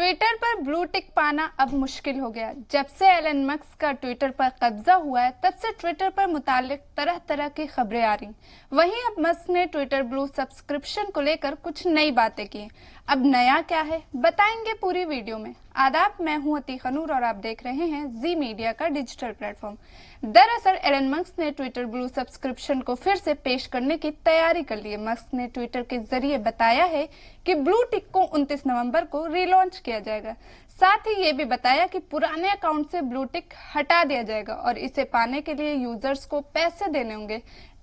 Twitter पर blue tick पाना अब मुश्किल हो गया। जब से एलन मस्क का ट्विटर पर कब्जा हुआ है तब से ट्विटर पर मुतालिक तरह तरह की खबरें आ रही। वहीं अब मस्क ने ट्विटर ब्लू सब्सक्रिप्शन को लेकर कुछ नई बातें की। अब नया क्या है बताएंगे पूरी वीडियो में। आदाब, मैं हूं अतीका नूर और आप देख रहे हैं जी मीडिया का डिजिटल प्लेटफॉर्म। दरअसल एलन मस्क ने ट्विटर ब्लू सब्सक्रिप्शन को फिर से पेश करने की तैयारी कर ली है। मस्क ने ट्विटर के जरिए बताया है कि ब्लू टिक को 29 नवंबर को रिलॉन्च किया जाएगा। साथ ही ये भी बताया कि पुराने अकाउंट से ब्लू टिक हटा दिया जाएगा और इसे पाने के लिए यूजर्स को पैसे देने होंगे।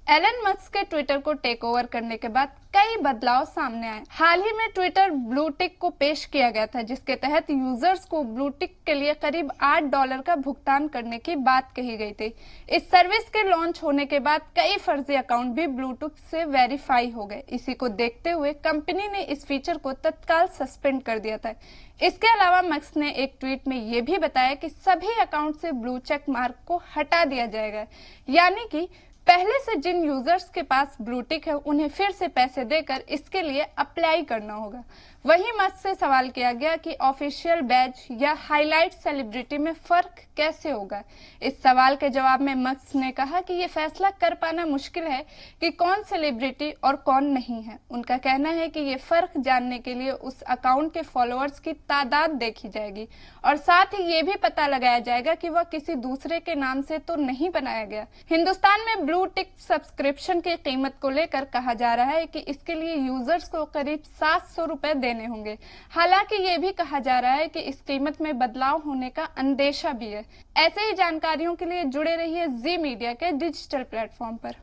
एलन मस्क के ट्विटर को टेक ओवर करने के बाद कई बदलाव सामने आए। हाल ही में ट्विटर ब्लू टिक को पेश किया गया था, जिसके तहत यूजर्स को ब्लू टिक के लिए करीब $8 का भुगतान करने की बात कही गई थी। इस सर्विस के लॉन्च होने के बाद कई फर्जी अकाउंट भी ब्लू टिक से वेरीफाई हो गए। इसी को देखते हुए कंपनी ने इस फीचर को तत्काल सस्पेंड कर दिया था। इसके अलावा मस्क ने एक ट्वीट में यह भी बताया कि सभी अकाउंट से ब्लू चेक मार्क को हटा दिया जाएगा, यानी कि पहले से जिन यूजर्स के पास ब्लू टिक है उन्हें फिर से पैसे देकर इसके लिए अप्लाई करना होगा। वहीं मस्क से सवाल किया गया कि ऑफिशियल बैज या हाईलाइट सेलिब्रिटी में फर्क कैसे होगा। इस सवाल के जवाब में मस्क ने कहा कि ये फैसला कर पाना मुश्किल है कि कौन सेलिब्रिटी और कौन नहीं है। उनका कहना है कि ये फर्क जानने के लिए उस अकाउंट के फॉलोअर्स की तादाद देखी जाएगी और साथ ही ये भी पता लगाया जाएगा कि वह किसी दूसरे के नाम से तो नहीं बनाया गया। हिंदुस्तान में ब्लू टिक सब्सक्रिप्शन की कीमत को लेकर कहा जा रहा है कि इसके लिए यूजर्स को करीब ₹700 देने होंगे। हालांकि ये भी कहा जा रहा है कि इस कीमत में बदलाव होने का अंदेशा भी है। ऐसे ही जानकारियों के लिए जुड़े रहिए जी मीडिया के डिजिटल प्लेटफॉर्म पर।